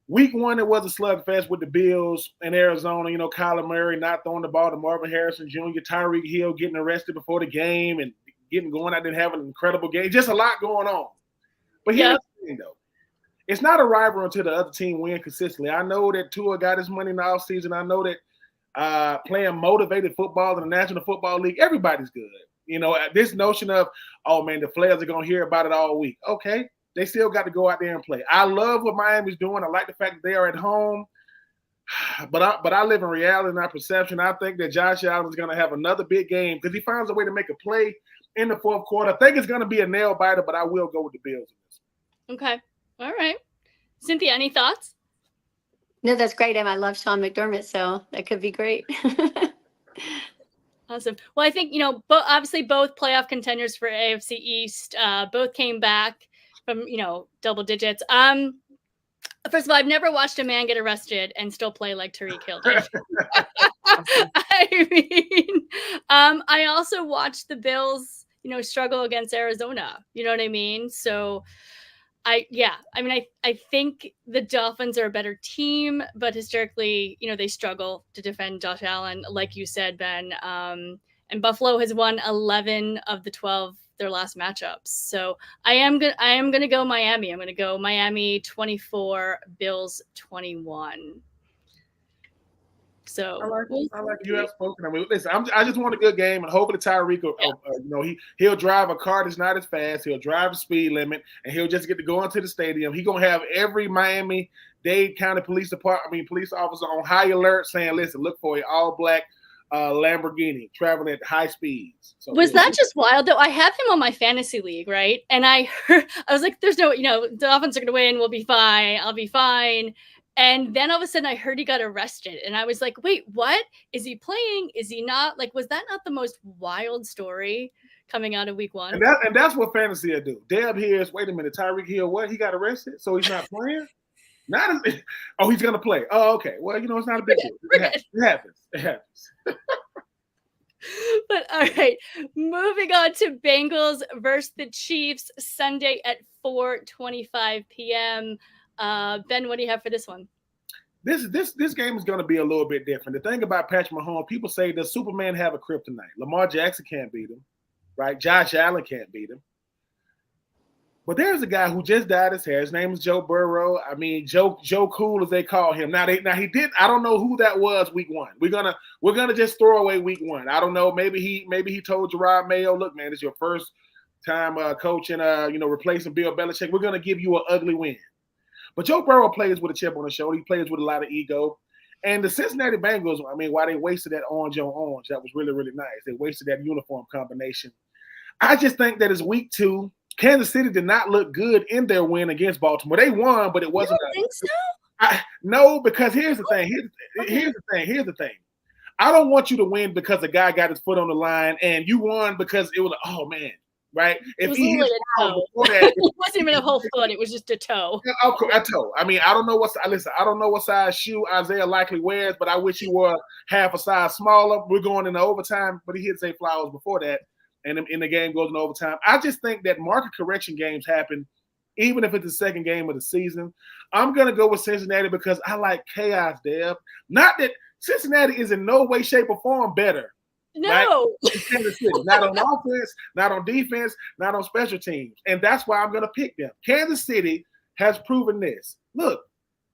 Week 1, it was a slugfest with the Bills in Arizona. Kyler Murray not throwing the ball to Marvin Harrison Jr., Tyreek Hill getting arrested before the game and getting going out and having an incredible game. Just a lot going on. But here's the thing, though. It's not a rival until the other team win consistently. I know that Tua got his money in the offseason. I know that playing motivated football in the National Football League, everybody's good. This notion of, oh, man, the players are going to hear about it all week. Okay, they still got to go out there and play. I love what Miami's doing. I like the fact that they are at home. But I live in reality, not perception. I think that Josh Allen is going to have another big game because he finds a way to make a play in the fourth quarter. I think it's going to be a nail biter, but I will go with the Bills. Okay. All right. Cynthia, any thoughts? No, that's great. And I love Sean McDermott, so that could be great. Awesome. Well, I think, obviously both playoff contenders for AFC East, both came back from, double digits. First of all, I've never watched a man get arrested and still play like Tyreek Hill did. I also watched the Bills, struggle against Arizona. You know what I mean? So I think the Dolphins are a better team, but historically, they struggle to defend Josh Allen, like you said, Ben. And Buffalo has won 11 of the 12 their last matchups. So I am gonna go Miami. I'm gonna go Miami 24, Bills 21. So I like you have spoken. I mean, listen, I just want a good game, and hopefully Tyreek, he'll drive a car that's not as fast. He'll drive the speed limit, and he'll just get to go into the stadium. He's gonna have every Miami-Dade County police officer on high alert, saying, "Listen, look for an all-black Lamborghini traveling at high speeds." So, was that just wild though? I have him on my fantasy league, right? And I was like, "There's no, the Dolphins are gonna win. We'll be fine. I'll be fine." And then all of a sudden I heard he got arrested. And I was like, wait, what? Is he playing? Is he not? Like, was that not the most wild story coming out of week 1? And that's what fantasy will do. Deb hears, wait a minute, Tyreek Hill, what? He got arrested? So he's not playing? He's going to play. Oh, okay. Well, it's not a big deal. It happens. It happens. But all right, moving on to Bengals versus the Chiefs Sunday at 4:25 p.m. Ben, what do you have for this one? This game is going to be a little bit different. The thing about Patrick Mahomes, people say, does Superman have a kryptonite? Lamar Jackson can't beat him, right? Josh Allen can't beat him. But there's a guy who just dyed his hair. His name is Joe Burrow. I mean, Joe Cool, as they call him. Now he did. I don't know who that was week 1. We're gonna just throw away week 1. I don't know. Maybe he told Gerard Mayo, look, man, it's your first time coaching. Replacing Bill Belichick. We're gonna give you an ugly win. But Joe Burrow plays with a chip on his shoulder. He plays with a lot of ego. And the Cincinnati Bengals, I mean, why they wasted that orange on orange, that was really, really nice. They wasted that uniform combination. I just think that it's week 2. Kansas City did not look good in their win against Baltimore. They won, but it wasn't. You don't think so? No, because here's the thing. Here's the thing. I don't want you to win because a guy got his foot on the line, and you won because it was like, oh, man, right? It If was he hits literally a fouls toe. before that, It wasn't even a whole foot. It was just a toe. a toe. I mean, I don't know what size shoe Isaiah likely wears, but I wish he wore half a size smaller. We're going into overtime, but he hit Zay Flowers before that, and the game goes into overtime. I just think that market correction games happen, even if it's the second game of the season. I'm gonna go with Cincinnati because I like chaos, Deb. Not that Cincinnati is in no way, shape, or form better. No. Right? Kansas City, not on offense, not on defense, not on special teams. And that's why I'm going to pick them. Kansas City has proven this. Look,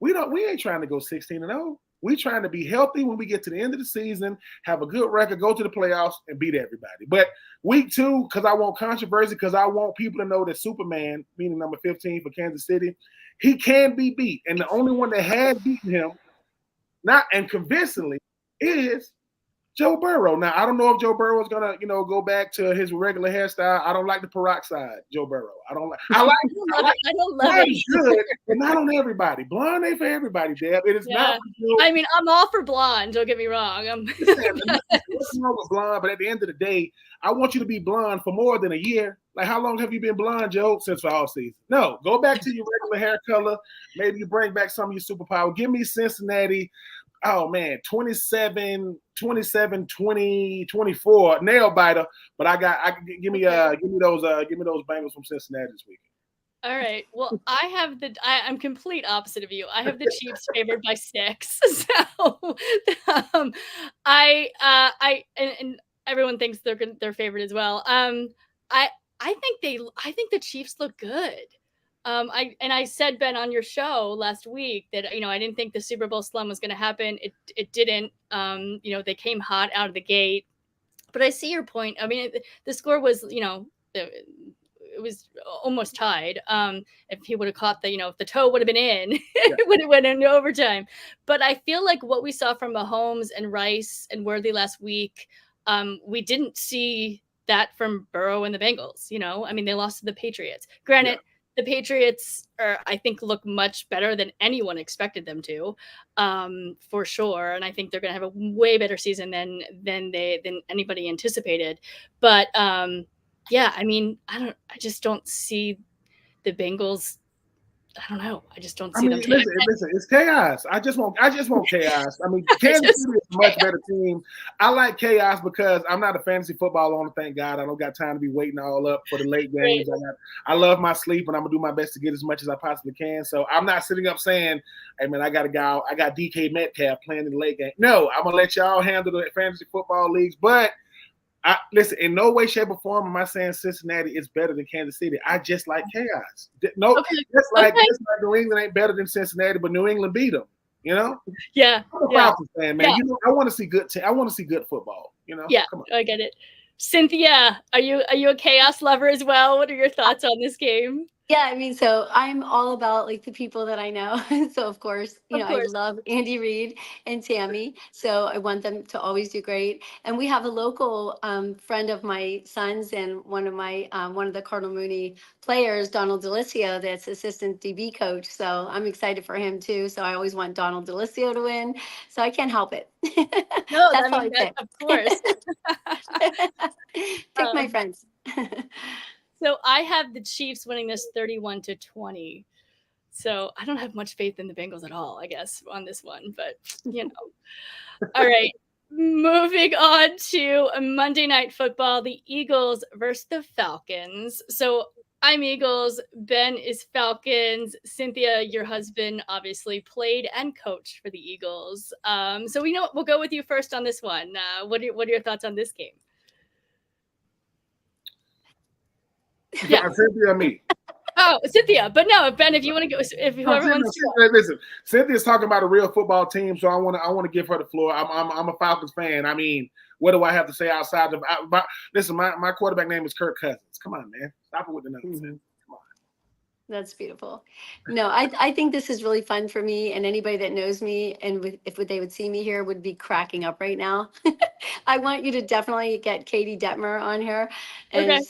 we ain't trying to go 16-0. We're trying to be healthy when we get to the end of the season, have a good record, go to the playoffs, and beat everybody. But week 2, because I want controversy, because I want people to know that Superman, meaning number 15 for Kansas City, he can be beat. And the only one that has beaten him, not and convincingly, is Joe Burrow. Now, I don't know if Joe Burrow is gonna, go back to his regular hairstyle. I don't like the peroxide, Joe Burrow. I don't like. I don't love it. Good, but not on everybody. Blonde ain't for everybody, Deb. It is not. For you. I mean, I'm all for blonde. Don't get me wrong. What's wrong with blonde? But at the end of the day, I want you to be blonde for more than a year. Like, how long have you been blonde, Joe? Since the all season. No, go back to your regular hair color. Maybe you bring back some of your superpower. Give me Cincinnati. Oh man, 27, 20, 24, nail biter. But give me those Bengals from Cincinnati this weekend. All right. Well, I'm complete opposite of you. I have the Chiefs favored by 6. So, and everyone thinks they're favored as well. I think the Chiefs look good. I said, Ben, on your show last week that, I didn't think the Super Bowl slum was going to happen. It didn't. They came hot out of the gate. But I see your point. I mean, the score was, it was almost tied. If he would have caught if the toe would have been in, it would have went into overtime. But I feel like what we saw from Mahomes and Rice and Worthy last week, we didn't see that from Burrow and the Bengals. I mean, they lost to the Patriots. Granted, the Patriots I think look much better than anyone expected them to, for sure. And I think they're going to have a way better season than anybody anticipated. But I mean, I just don't see the Bengals. I don't know. I just don't see them. Listen, it's chaos. I just want chaos. I mean, Kansas City is a much better team. I like chaos because I'm not a fantasy football owner. Thank God, I don't got time to be waiting all up for the late games. I love my sleep, and I'm gonna do my best to get as much as I possibly can. So I'm not sitting up saying, "Hey man, I got DK Metcalf playing in the late game." No, I'm gonna let y'all handle the fantasy football leagues, but. Listen, in no way, shape, or form am I saying Cincinnati is better than Kansas City. I just like chaos. No, just like New England ain't better than Cincinnati, but New England beat them. Yeah. I'm a Falcons fan, man. Yeah. I want to see good. I want to see good football. Yeah, come on. I get it. Cynthia, are you a chaos lover as well? What are your thoughts on this game? Yeah, I mean, so I'm all about like the people that I know. So of course, I love Andy Reid and Tammy. So I want them to always do great. And we have a local friend of my son's and one of the Cardinal Mooney players, Donald Delisio, that's assistant DB coach. So I'm excited for him too. So I always want Donald Delisio to win. So I can't help it. No, that's all I pick. Of course. Pick my friends. So I have the Chiefs winning this 31-20. So I don't have much faith in the Bengals at all, I guess, on this one. But, All right. Moving on to Monday Night Football, the Eagles versus the Falcons. So I'm Eagles. Ben is Falcons. Cynthia, your husband, obviously played and coached for the Eagles. So we'll go with you first on this one. What are your thoughts on this game? Yeah, Cynthia, me. Oh, Cynthia, but no, Ben, if you want to go, if whoever wants to. Listen, Cynthia's talking about a real football team, so I want to give her the floor. I'm a Falcons fan. I mean, what do I have to say outside of? Listen, my quarterback name is Kirk Cousins. Come on, man, stop it with the nonsense. Come on. That's beautiful. No, I think this is really fun for me, and anybody that knows me and if they would see me here would be cracking up right now. I want you to definitely get Katie Detmer on here, and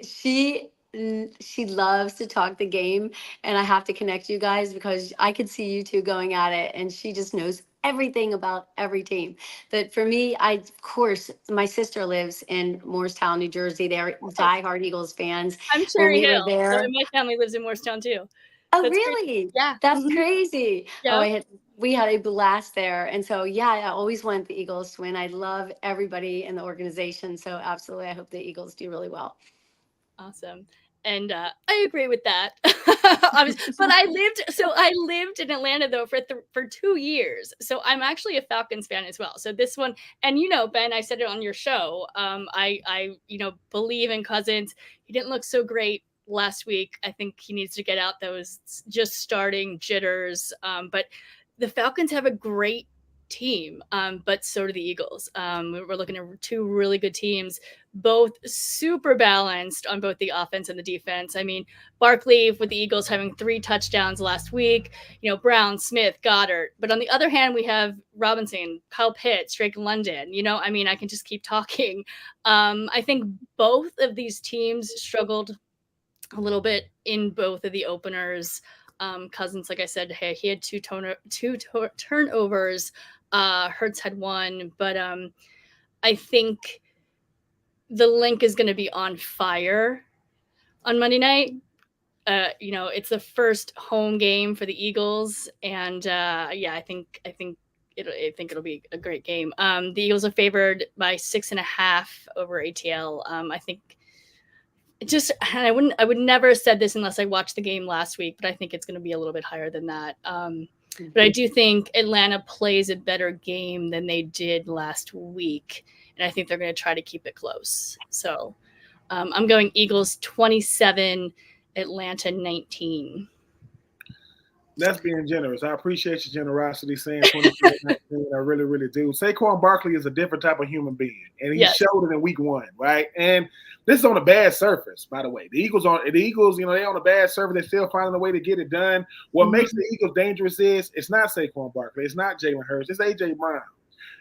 she loves to talk the game, and I have to connect you guys because I could see you two going at it, and she just knows everything about every team. But for me, of course, my sister lives in Morristown, New Jersey. They're diehard Eagles fans. I'm When Cherry we were Hill. So there. my family lives in Morristown too. Oh, That's great. really? Yeah. That's Mhm. crazy. Oh, Yeah. we had a blast there. And so, yeah, I always want the Eagles to win. I love everybody in the organization. So absolutely, I hope the Eagles do really well. Awesome. And I agree with that. But I lived in Atlanta though for 2 years. So I'm actually a Falcons fan as well. So this one, and Ben, I said it on your show. I believe in Cousins. He didn't look so great last week. I think he needs to get out those just starting jitters. But the Falcons have a great team, but so do the Eagles. We're looking at two really good teams, both super balanced on both the offense and the defense. I mean, Barkley with the Eagles having 3 touchdowns last week, Brown, Smith, Goddard. But on the other hand, we have Robinson, Kyle Pitts, Drake London. I can just keep talking. I think both of these teams struggled a little bit in both of the openers. Cousins, like I said, he had two turnovers. Hurts had 1, but I think the link is going to be on fire on Monday night. It's the first home game for the Eagles, and I think it'll be a great game. The Eagles are favored by 6.5 over ATL. I think I would never have said this unless I watched the game last week, but I think it's going to be a little bit higher than that. But I do think Atlanta plays a better game than they did last week, and I think they're going to try to keep it close. So I'm going Eagles 27, Atlanta 19. That's being generous. I appreciate your generosity saying 27-19. I really, really do. Saquon Barkley is a different type of human being, and he showed it in week 1, right? And this is on a bad surface, by the way. The Eagles, they're on a bad surface. They're still finding a way to get it done. What makes the Eagles dangerous is it's not Saquon Barkley. It's not Jalen Hurts. It's A.J. Brown.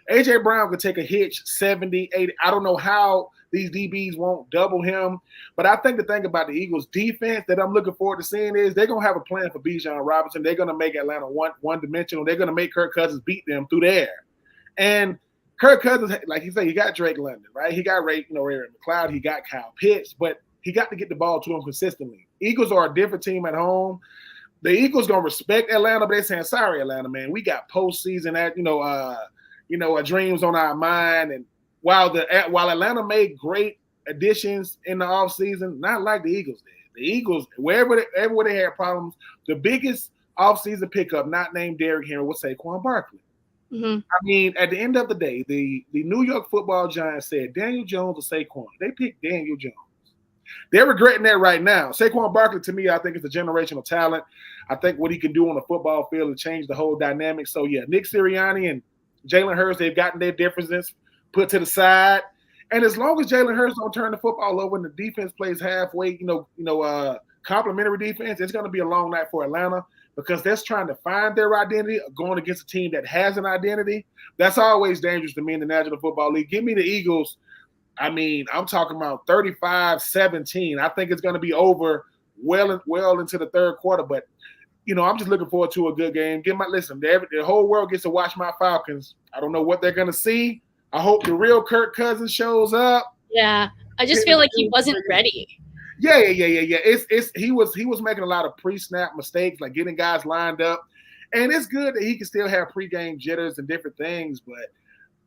A.J. Brown could take a hitch 70, 80. I don't know how these DBs won't double him. But I think the thing about the Eagles defense that I'm looking forward to seeing is they're going to have a plan for Bijan Robinson. They're going to make Atlanta one-dimensional. They're going to make Kirk Cousins beat them through the air. And Kirk Cousins, like you say, he got Drake London, right? He got Ray McLeod. He got Kyle Pitts. But he got to get the ball to him consistently. Eagles are a different team at home. The Eagles going to respect Atlanta, but they're saying, sorry, Atlanta, man. We got postseason dreams on our mind. And while Atlanta made great additions in the offseason, not like the Eagles did. The Eagles, wherever they had problems, the biggest offseason pickup, not named Derrick Henry, was Saquon Barkley. Mm-hmm. I mean, at the end of the day, the New York Football Giants said Daniel Jones or Saquon. They picked Daniel Jones. They're regretting that right now. Saquon Barkley, to me, I think is a generational talent. I think what he can do on the football field and change the whole dynamic. So, yeah, Nick Sirianni and Jalen Hurts, they've gotten their differences put to the side. And as long as Jalen Hurts don't turn the football over and the defense plays halfway, complimentary defense, it's going to be a long night for Atlanta because they're trying to find their identity going against a team that has an identity. That's always dangerous to me in the National Football League. Give me the Eagles. I mean, I'm talking about 35-17. I think it's going to be over well into the third quarter. But, I'm just looking forward to a good game. The whole world gets to watch my Falcons. I don't know what they're going to see. I hope the real Kirk Cousins shows up. Yeah, I just feel like he wasn't ready. Yeah. He was making a lot of pre-snap mistakes, like getting guys lined up. And it's good that he can still have pregame jitters and different things, but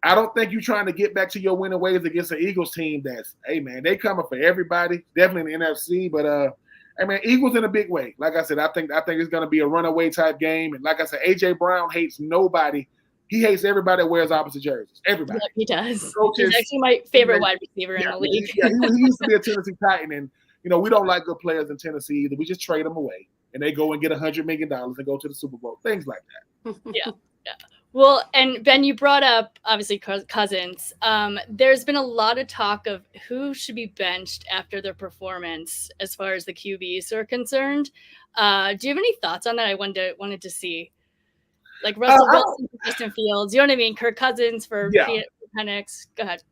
I don't think you're trying to get back to your winning ways against an Eagles team that's, hey, man, they coming for everybody, definitely in the NFC. But, Eagles in a big way. Like I said, I think it's going to be a runaway type game. And like I said, A.J. Brown hates nobody. He hates everybody that wears opposite jerseys. Everybody. Yeah, he does. Coaches, he's actually my favorite wide receiver in the league. Yeah, he used to be a Tennessee Titan. And, we don't like good players in Tennessee either. We just trade them away. And they go and get $100 million and go to the Super Bowl. Things like that. Yeah. Well, and Ben, you brought up, obviously, Cousins. There's been a lot of talk of who should be benched after their performance as far as the QBs are concerned. Do you have any thoughts on that? I wanted to see. Like Russell Wilson for Justin Fields. You know what I mean? Kirk Cousins for Penix. Go ahead.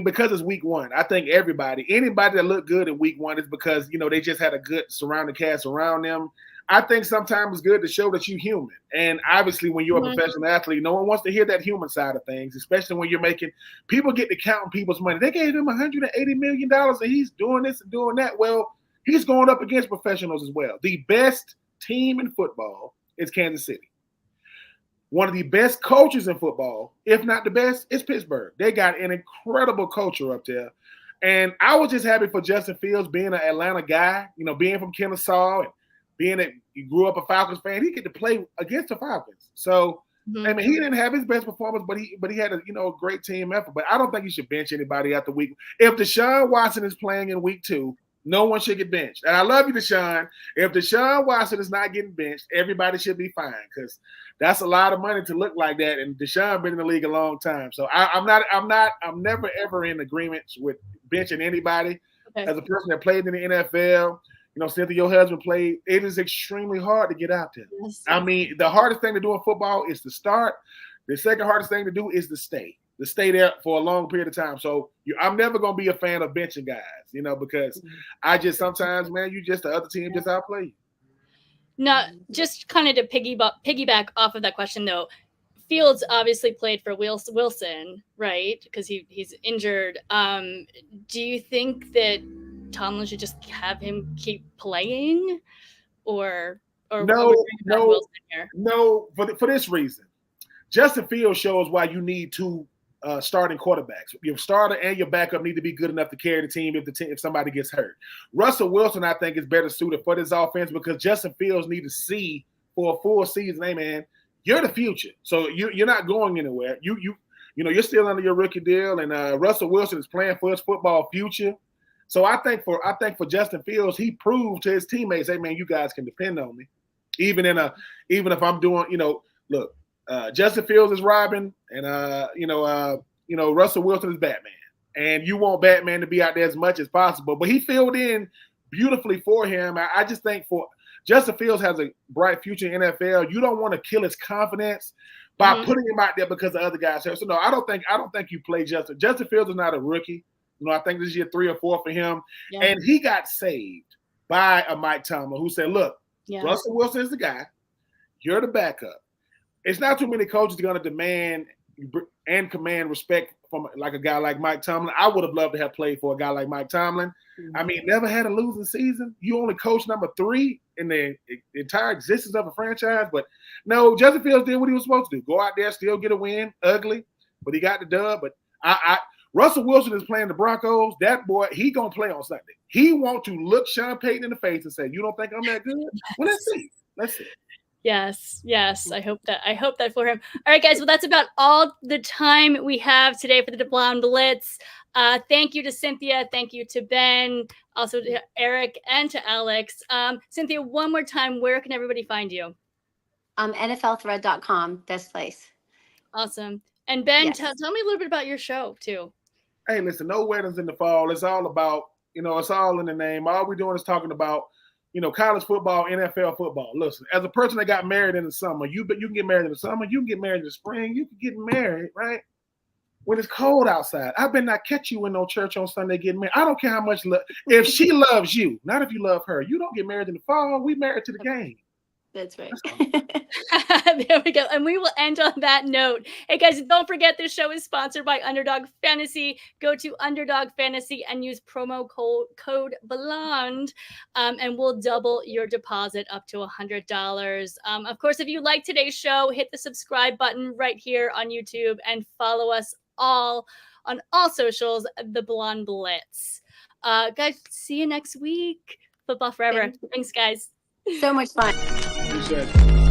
Because it's week 1, I think anybody that looked good in week 1 is because, they just had a good surrounding cast around them. I think sometimes it's good to show that you're human. And obviously, when you're a professional athlete, no one wants to hear that human side of things, especially when you're making people get to counting people's money. They gave him $180 million and he's doing this and doing that. Well, he's going up against professionals as well. The best team in football is Kansas City. One of the best coaches in football, if not the best, is Pittsburgh. They got an incredible culture up there. And I was just happy for Justin Fields being an Atlanta guy, being from Kennesaw and being that he grew up a Falcons fan. He get to play against the Falcons. So, I mean, he didn't have his best performance, but he had a great team effort. But I don't think you should bench anybody after week. If Deshaun Watson is playing in week 2, no one should get benched. And I love you, Deshaun. If Deshaun Watson is not getting benched, everybody should be fine because that's a lot of money to look like that. And Deshaun been in the league a long time. So I'm never ever in agreement with benching anybody. Okay. As a person that played in the NFL, Cynthia, your husband played. It is extremely hard to get out there. Yes. I mean, the hardest thing to do in football is to start. The second hardest thing to do is to stay there for a long period of time. So I'm never going to be a fan of benching guys, because I just sometimes, man, the other team just outplay you. Now, just kind of to piggyback off of that question, though, Fields obviously played for Wilson, right? Because he's injured. Do you think that Tomlin should just have him keep playing, or no? For this reason, Justin Fields shows why you need 2 starting quarterbacks. Your starter and your backup need to be good enough to carry the team if somebody gets hurt. Russell Wilson, I think, is better suited for this offense because Justin Fields needs to see for a full season. Hey, man, you're the future, so you're not going anywhere. You're still under your rookie deal, and Russell Wilson is playing for his football future. So I think for Justin Fields, he proved to his teammates, hey, man, you guys can depend on me, even if I'm doing, look. Justin Fields is Robin, and Russell Wilson is Batman. And you want Batman to be out there as much as possible, but he filled in beautifully for him. I just think for Justin Fields has a bright future in NFL. You don't want to kill his confidence by putting him out there because the other guys are. So no, I don't think you play Justin. Justin Fields is not a rookie. I think this is year 3 or 4 for him, and he got saved by a Mike Tomlin who said, "Look, Russell Wilson is the guy. You're the backup." It's not too many coaches going to demand and command respect from like a guy like Mike Tomlin. I would have loved to have played for a guy like Mike Tomlin. I mean, never had a losing season. You only coach number 3 in the entire existence of a franchise. But no, Justin Fields did what he was supposed to do. Go out there, still get a win, ugly, but he got the dub. But Russell Wilson is playing the Broncos. That boy, he going to play on Sunday. He want to look Sean Payton in the face and say, you don't think I'm that good? Well, let's see. Yes. I hope that for him. All right, guys. Well, that's about all the time we have today for the Blonde Blitz. Thank you to Cynthia. Thank you to Ben. Also to Eric and to Alex. Cynthia, one more time, where can everybody find you? NFLthread.com, best place. Awesome. And Ben, tell me a little bit about your show too. Hey, listen, no weddings in the fall. It's all about, it's all in the name. All we're doing is talking about college football, NFL football. Listen, as a person that got married in the summer, you can get married in the summer, you can get married in the spring, you can get married, right? When it's cold outside. I better not catch you in no church on Sunday getting married. I don't care how much love. If she loves you, not if you love her. You don't get married in the fall. We married to the game. That's right. There we go. And we will end on that note. Hey, guys, don't forget this show is sponsored by Underdog Fantasy. Go to Underdog Fantasy and use promo code BLONDE, and we'll double your deposit up to $100. Of course, if you like today's show, hit the subscribe button right here on YouTube and follow us all on all socials, The Blonde Blitz. Guys, see you next week. Football forever. Thanks, guys. So much fun. Appreciate it.